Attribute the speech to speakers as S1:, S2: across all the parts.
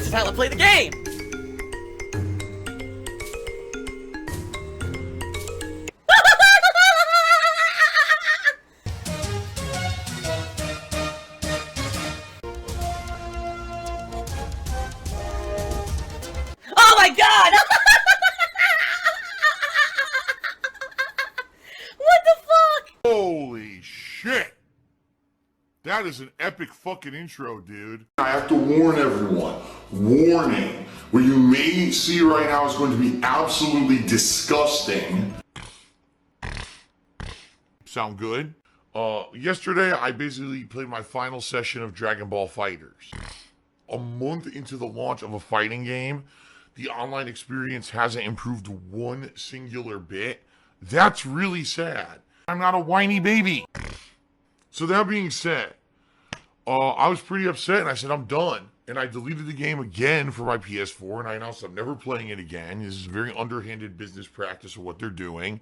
S1: This is how I play the game! Oh my god! What the fuck?
S2: Holy shit! That is an epic fucking intro, dude. I have to warn everyone. Warning. What you may see right now is going to be absolutely disgusting. Sound good? Yesterday I basically played my final session of Dragon Ball FighterZ. A month into the launch of a fighting game, the online experience hasn't improved one singular bit. That's really sad. I'm not a whiny baby. So that being said, I was pretty upset and I said I'm done. And I deleted the game again for my PS4 and I announced I'm never playing it again. This is very underhanded business practice of what they're doing.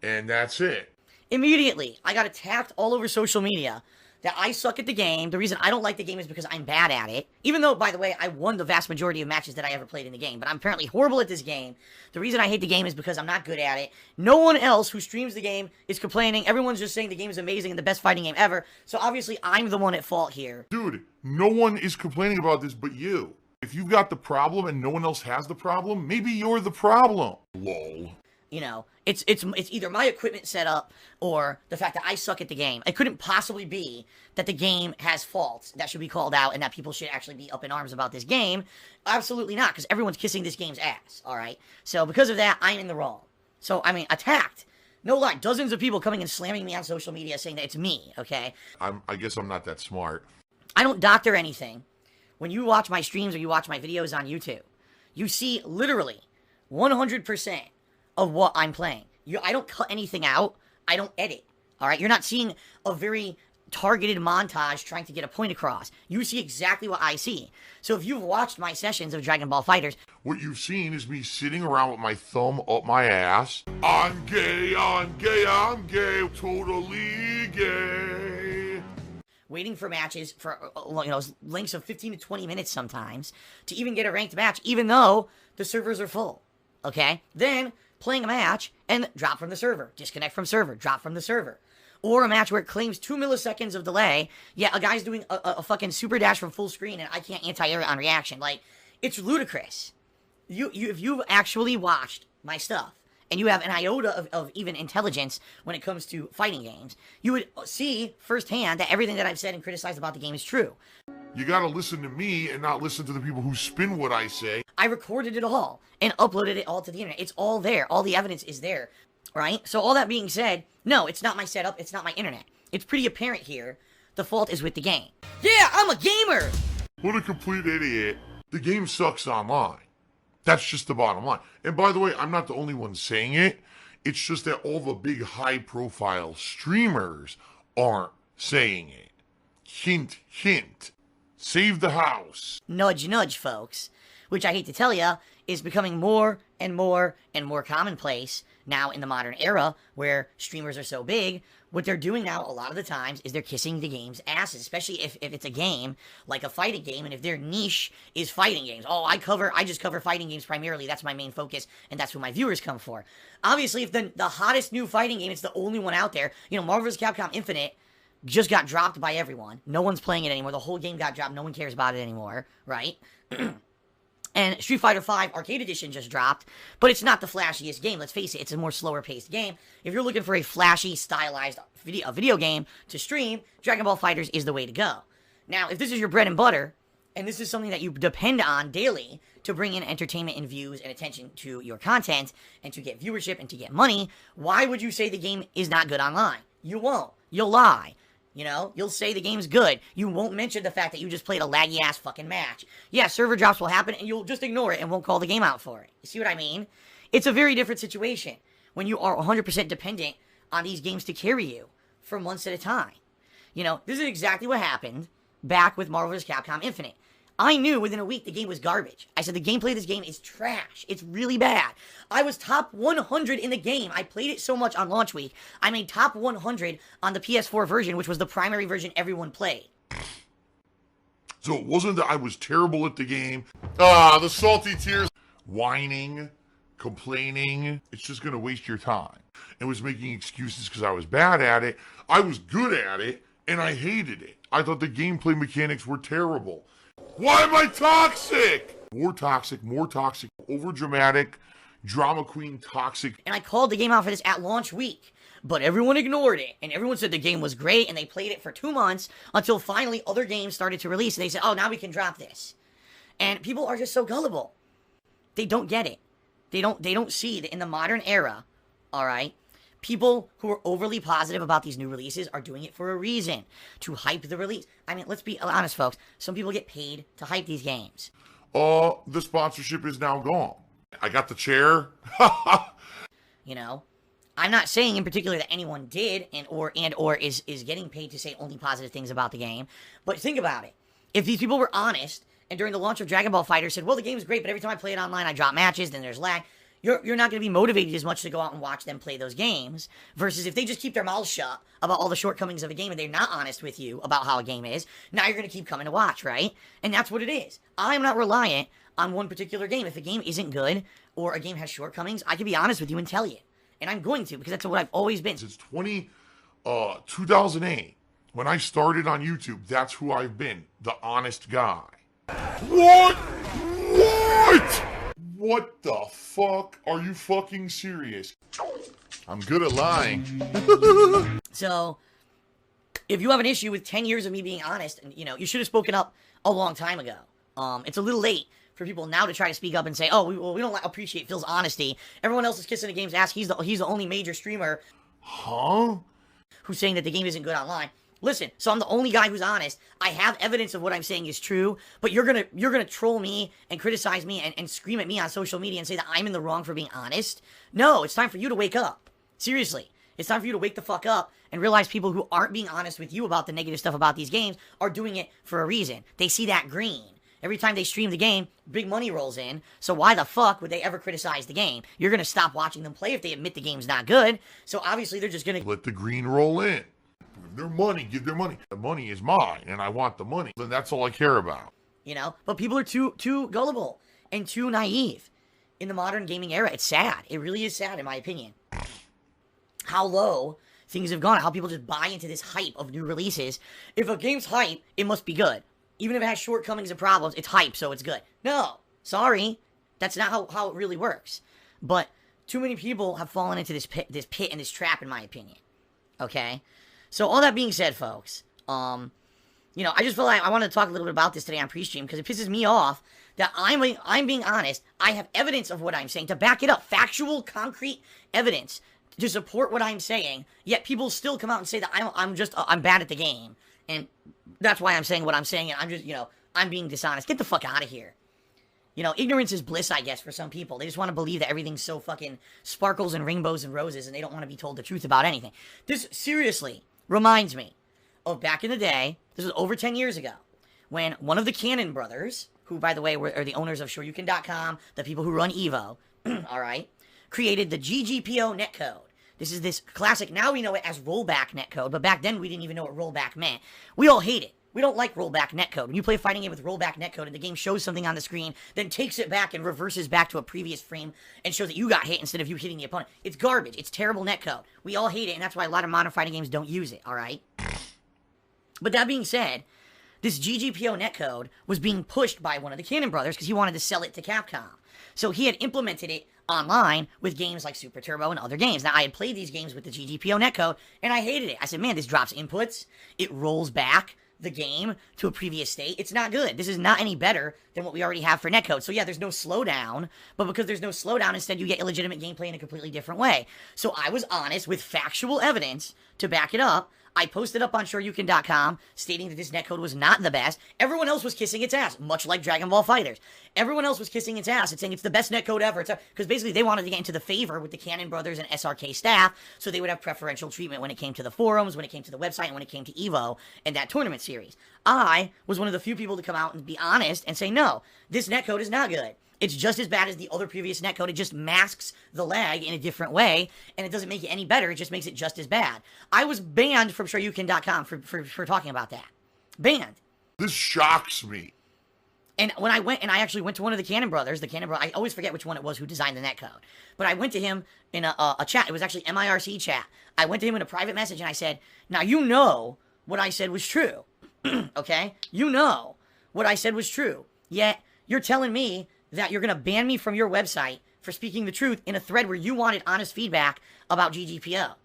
S2: And that's it.
S1: Immediately, I got attacked all over social media that I suck at the game. The reason I don't like the game is because I'm bad at it. Even though, by the way, I won the vast majority of matches that I ever played in the game. But I'm apparently horrible at this game. The reason I hate the game is because I'm not good at it. No one else who streams the game is complaining. Everyone's just saying the game is amazing and the best fighting game ever. So obviously, I'm the one at fault here.
S2: Dude, no one is complaining about this but you. If you've got the problem and no one else has the problem, maybe you're the problem. Lol.
S1: You know, it's either my equipment setup or the fact that I suck at the game. It couldn't possibly be that the game has faults that should be called out and that people should actually be up in arms about this game. Absolutely not, because everyone's kissing this game's ass, alright? So because of that, I'm in the wrong. So, I mean, attacked. No lie, dozens of people coming and slamming me on social media saying that it's me, okay?
S2: I guess I'm not that smart.
S1: I don't doctor anything. When you watch my streams or you watch my videos on YouTube, you see literally 100% of what I'm playing. I don't cut anything out. I don't edit. All right? You're not seeing a very targeted montage trying to get a point across. You see exactly what I see. So if you've watched my sessions of Dragon Ball FighterZ,
S2: what you've seen is me sitting around with my thumb up my ass. I'm gay, I'm gay, I'm gay, totally gay.
S1: Waiting for matches for, you know, lengths of 15 to 20 minutes sometimes to even get a ranked match, even though the servers are full. Okay? Then playing a match and drop from the server, disconnect from server, drop from the server. Or a match where it claims 2 milliseconds of delay, yet a guy's doing a fucking super dash from full screen and I can't anti-air it on reaction. Like, it's ludicrous. If you've actually watched my stuff, and you have an iota of even intelligence when it comes to fighting games, you would see firsthand that everything that I've said and criticized about the game is true.
S2: You gotta listen to me and not listen to the people who spin what I say.
S1: I recorded it all and uploaded it all to the internet. It's all there. All the evidence is there, right? So all that being said, no, it's not my setup. It's not my internet. It's pretty apparent here. The fault is with the game. Yeah, I'm a gamer!
S2: What a complete idiot. The game sucks online. That's just the bottom line. And by the way, I'm not the only one saying it. It's just that all the big high-profile streamers aren't saying it. Hint, hint. Save the house.
S1: Nudge, nudge, folks. Which I hate to tell ya, is becoming more and more and more commonplace now in the modern era where streamers are so big. What they're doing now a lot of the times is they're kissing the game's asses, especially if it's a game like a fighting game and if their niche is fighting games. Oh, I just cover fighting games primarily. That's my main focus and that's what my viewers come for. Obviously, if the hottest new fighting game, it's the only one out there, you know, Marvel vs. Capcom Infinite just got dropped by everyone. No one's playing it anymore. The whole game got dropped. No one cares about it anymore, right? And Street Fighter V Arcade Edition just dropped, but it's not the flashiest game. Let's face it, it's a more slower-paced game. If you're looking for a flashy, stylized video game to stream, Dragon Ball FighterZ is the way to go. Now, if this is your bread and butter, and this is something that you depend on daily to bring in entertainment and views and attention to your content, and to get viewership and to get money, why would you say the game is not good online? You won't. You'll lie. You know, you'll say the game's good. You won't mention the fact that you just played a laggy-ass fucking match. Yeah, server drops will happen, and you'll just ignore it and won't call the game out for it. You see what I mean? It's a very different situation when you are 100% dependent on these games to carry you for months at a time. You know, this is exactly what happened back with Marvel vs. Capcom Infinite. I knew within a week the game was garbage. I said the gameplay of this game is trash. It's really bad. I was top 100 in the game. I played it so much on launch week. I made top 100 on the PS4 version, which was the primary version everyone played.
S2: So it wasn't that I was terrible at the game. The salty tears. Whining, complaining. It's just going to waste your time. It was making excuses because I was bad at it. I was good at it, and I hated it. I thought the gameplay mechanics were terrible. Why am I toxic? More toxic, overdramatic, drama queen toxic.
S1: And I called the game out for this at launch week, but everyone ignored it, and everyone said the game was great, and they played it for 2 months until finally other games started to release, and they said, oh, now we can drop this. And people are just so gullible. They don't get it. They don't see that in the modern era, all right, people who are overly positive about these new releases are doing it for a reason, to hype the release. I mean, let's be honest, folks. Some people get paid to hype these games.
S2: The sponsorship is now gone. I got the chair.
S1: You know, I'm not saying in particular that anyone did and or is getting paid to say only positive things about the game, but think about it. If these people were honest and during the launch of Dragon Ball FighterZ said, well, the game's great, but every time I play it online, I drop matches, then there's lag. You're not going to be motivated as much to go out and watch them play those games, versus if they just keep their mouths shut about all the shortcomings of a game and they're not honest with you about how a game is, now you're going to keep coming to watch, right? And that's what it is. I'm not reliant on one particular game. If a game isn't good or a game has shortcomings, I can be honest with you and tell you. And I'm going to, because that's what I've always been.
S2: Since 2008, when I started on YouTube, that's who I've been, the honest guy. What? What the fuck? Are you fucking serious? I'm good at lying.
S1: So, if you have an issue with 10 years of me being honest, and you should have spoken up a long time ago. It's a little late for people now to try to speak up and say, oh, we don't appreciate Phil's honesty. Everyone else is kissing the game's ass. He's the only major streamer.
S2: Huh?
S1: Who's saying that the game isn't good online. Listen, so I'm the only guy who's honest. I have evidence of what I'm saying is true, but you're gonna troll me and criticize me and scream at me on social media and say that I'm in the wrong for being honest? No, it's time for you to wake up. Seriously. It's time for you to wake the fuck up and realize people who aren't being honest with you about the negative stuff about these games are doing it for a reason. They see that green. Every time they stream the game, big money rolls in, so why the fuck would they ever criticize the game? You're gonna stop watching them play if they admit the game's not good, so obviously they're just gonna
S2: let the green roll in. Their money, give their money. The money is mine, and I want the money. Then that's all I care about.
S1: But people are too gullible and too naive in the modern gaming era. It's sad. It really is sad, in my opinion. How low things have gone. How people just buy into this hype of new releases. If a game's hype, it must be good. Even if it has shortcomings and problems, it's hype, so it's good. No, sorry. That's not how it really works. But too many people have fallen into this pit and this trap, in my opinion. Okay? So all that being said, folks, I just feel like I want to talk a little bit about this today on pre-stream because it pisses me off that I'm being honest. I have evidence of what I'm saying to back it up, factual, concrete evidence to support what I'm saying. Yet people still come out and say that I'm bad at the game, and that's why I'm saying what I'm saying. And I'm just I'm being dishonest. Get the fuck out of here. Ignorance is bliss, I guess, for some people. They just want to believe that everything's so fucking sparkles and rainbows and roses, and they don't want to be told the truth about anything. This seriously reminds me of back in the day, this was over 10 years ago, when one of the Cannon brothers, who, by the way, are the owners of Shoryuken.com, the people who run Evo, all right, created the GGPO netcode. This is this classic, now we know it as rollback netcode, but back then we didn't even know what rollback meant. We all hate it. We don't like rollback netcode. When you play a fighting game with rollback netcode and the game shows something on the screen, then takes it back and reverses back to a previous frame and shows that you got hit instead of you hitting the opponent. It's garbage. It's terrible netcode. We all hate it, and that's why a lot of modern fighting games don't use it, alright? But that being said, this GGPO netcode was being pushed by one of the Cannon brothers because he wanted to sell it to Capcom. So he had implemented it online with games like Super Turbo and other games. Now, I had played these games with the GGPO netcode, and I hated it. I said, man, this drops inputs. It rolls back the game to a previous state. It's not good. This is not any better than what we already have for netcode. So yeah, there's no slowdown, but because there's no slowdown, instead you get illegitimate gameplay in a completely different way. So I was honest with factual evidence to back it up. I posted up on Shoryuken.com stating that this netcode was not the best. Everyone else was kissing its ass, much like Dragon Ball FighterZ. Everyone else was kissing its ass and saying it's the best netcode ever. Because basically they wanted to get into the favor with the Cannon brothers and SRK staff, so they would have preferential treatment when it came to the forums, when it came to the website, and when it came to EVO and that tournament series. I was one of the few people to come out and be honest and say, no, this netcode is not good. It's just as bad as the other previous netcode. It just masks the lag in a different way, and it doesn't make it any better. It just makes it just as bad. I was banned from Shoryuken.com for talking about that. Banned.
S2: This shocks me.
S1: And when I went, and I actually went to one of the Cannon brothers, I always forget which one it was who designed the netcode. But I went to him in a chat. It was actually MIRC chat. I went to him in a private message and I said, now you know what I said was true. Okay? You know what I said was true. Yet, you're telling me that you're going to ban me from your website for speaking the truth in a thread where you wanted honest feedback about GGPO.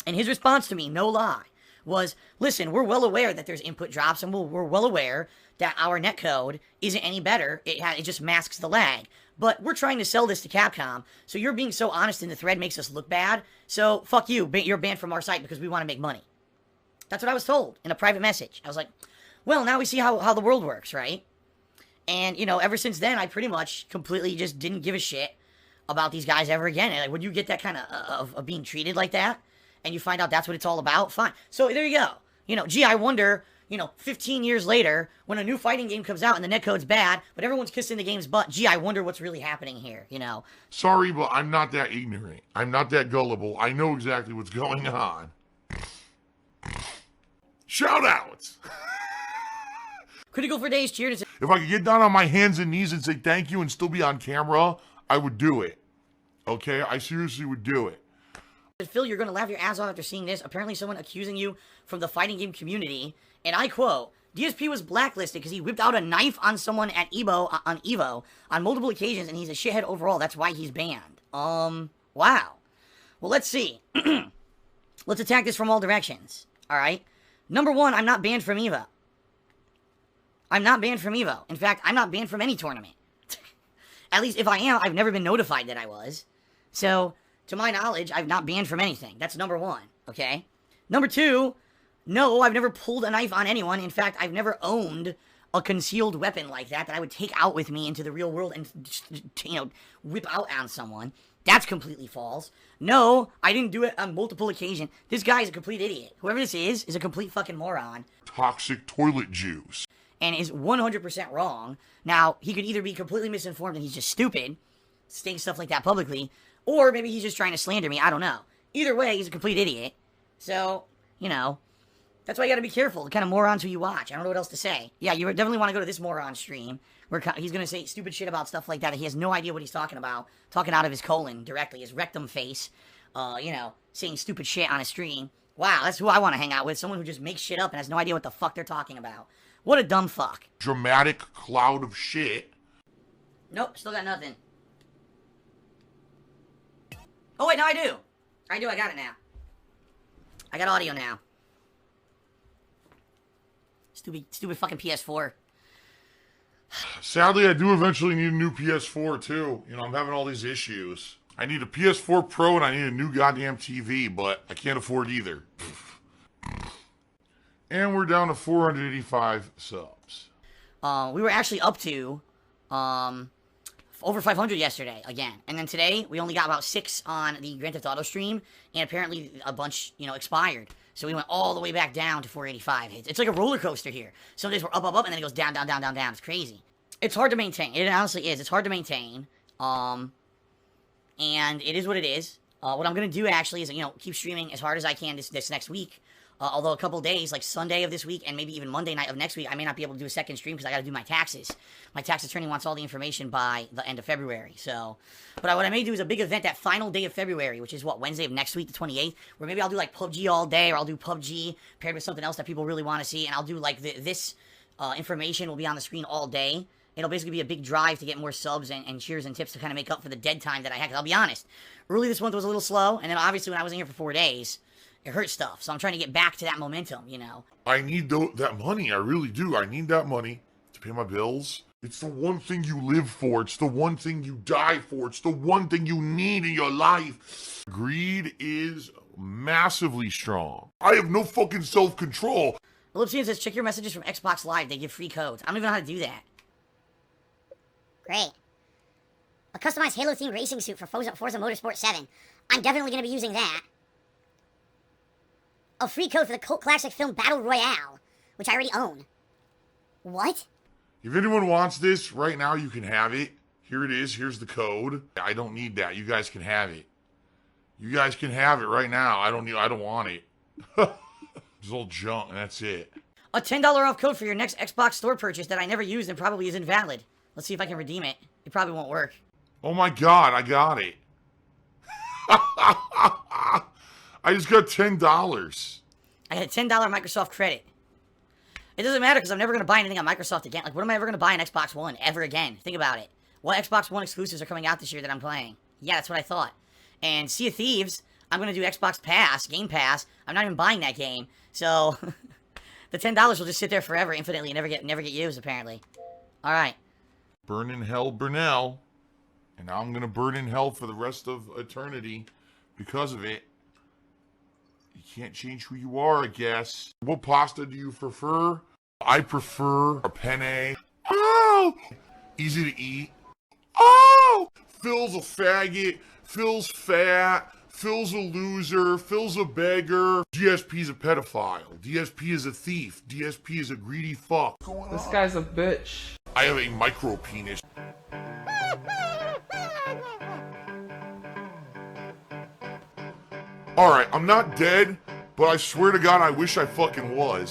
S1: And his response to me, no lie, was, listen, we're well aware that there's input drops, and we're well aware that our netcode isn't any better. It just masks the lag. But we're trying to sell this to Capcom, so you're being so honest in the thread makes us look bad. So, fuck you, you're banned from our site because we want to make money. That's what I was told in a private message. I was like, well, now we see how the world works, right? And, you know, ever since then, I pretty much completely just didn't give a shit about these guys ever again. And, like, when you get that kind of being treated like that, and you find out that's what it's all about, fine. So there you go. You know, gee, I wonder, you know, 15 years later, when a new fighting game comes out and the netcode's bad, but everyone's kissing the game's butt, gee, I wonder what's really happening here, you know?
S2: Sorry, but I'm not that ignorant. I'm not that gullible. I know exactly what's going on. Shout outs!
S1: Critical for Days cheered and said,
S2: if I could get down on my hands and knees and say thank you and still be on camera, I would do it. Okay? I seriously would do it.
S1: Phil, you're going to laugh your ass off after seeing this. Apparently someone accusing you from the fighting game community, and I quote, DSP was blacklisted because he whipped out a knife on someone at Evo on multiple occasions, and he's a shithead overall. That's why he's banned. Wow. Well, let's see. Let's attack this from all directions. All right? Number one, I'm not banned from Evo. I'm not banned from Evo. In fact, I'm not banned from any tournament. At least if I am, I've never been notified that I was. So, to my knowledge, I've not banned from anything. That's number one, okay? Number two, no, I've never pulled a knife on anyone. In fact, I've never owned a concealed weapon like that I would take out with me into the real world and, you know, whip out on someone. That's completely false. No, I didn't do it on multiple occasions. This guy is a complete idiot. Whoever this is a complete fucking moron.
S2: Toxic toilet juice.
S1: And is 100% wrong. Now, he could either be completely misinformed and he's just stupid, saying stuff like that publicly, or maybe he's just trying to slander me. I don't know. Either way, he's a complete idiot. So, you know, that's why you gotta be careful. The kind of morons who you watch. I don't know what else to say. Yeah, you definitely want to go to this moron stream where he's gonna say stupid shit about stuff like that. He has no idea what he's talking about. Talking out of his colon directly, his rectum face. You know, saying stupid shit on a stream. Wow, that's who I want to hang out with. Someone who just makes shit up and has no idea what the fuck they're talking about. What a dumb fuck.
S2: Dramatic cloud of shit.
S1: Nope, still got nothing. Oh, wait, no, I do. I got it now. I got audio now. Stupid fucking PS4.
S2: Sadly, I do eventually need a new PS4, too. You know, I'm having all these issues. I need a PS4 Pro and I need a new goddamn TV, but I can't afford either. And we're down to 485 subs.
S1: We were actually up to over 500 yesterday again. And then today, we only got about 6 on the Grand Theft Auto stream. And apparently a bunch, you know, expired. So we went all the way back down to 485. It's like a roller coaster here. Some days we're up, and then it goes down, down, down, down, down. It's crazy. It's hard to maintain. It honestly is. It's hard to maintain. And it is what it is. What I'm going to do actually is, you know, keep streaming as hard as I can this next week. Although a couple days, like Sunday of this week and maybe even Monday night of next week, I may not be able to do a second stream because I got to do my taxes. My tax attorney wants all the information by the end of February. So, but what I may do is a big event that final day of February, which is what, Wednesday of next week, the 28th, where maybe I'll do like PUBG all day, or I'll do PUBG paired with something else that people really want to see, and I'll do like this information will be on the screen all day. It'll basically be a big drive to get more subs and cheers and tips to kind of make up for the dead time that I had. Because I'll be honest, early this month was a little slow, and then obviously when I was in here for 4 days, it hurt stuff. So I'm trying to get back to that momentum, you know.
S2: I need that money. I really do. I need that money to pay my bills. It's the one thing you live for. It's the one thing you die for. It's the one thing you need in your life. Greed is massively strong. I have no fucking self-control.
S1: Ellipsian says, check your messages from Xbox Live. They give free codes. I don't even know how to do that.
S3: Great. A customized Halo-themed racing suit for Forza Motorsport 7. I'm definitely going to be using that. A free code for the cult classic film Battle Royale, which I already own. What?
S2: If anyone wants this, right now you can have it. Here it is. Here's the code. I don't need that. You guys can have it. You guys can have it right now. I don't want it. It's all junk, and that's it.
S1: A $10 off code for your next Xbox store purchase that I never used and probably is invalid. Let's see if I can redeem it. It probably won't work.
S2: Oh my god, I got it. I just got $10.
S1: I had $10 Microsoft credit. It doesn't matter because I'm never going to buy anything on Microsoft again. Like, what am I ever going to buy on Xbox One ever again? Think about it. What Xbox One exclusives are coming out this year that I'm playing? Yeah, that's what I thought. And Sea of Thieves, I'm going to do Xbox Pass, Game Pass. I'm not even buying that game. So, the $10 will just sit there forever, infinitely, and never get used, apparently. Alright.
S2: Burn in hell, Burnell. And now I'm going to burn in hell for the rest of eternity because of it. You can't change who you are, I guess. What pasta do you prefer? I prefer a penne. Oh! Easy to eat. Oh! Phil's a faggot. Phil's fat. Phil's a loser. Phil's a beggar. DSP's a pedophile. DSP is a thief. DSP is a greedy fuck.
S4: This guy's a bitch.
S2: I have a micro penis. Alright, I'm not dead, but I swear to God I wish I fucking was.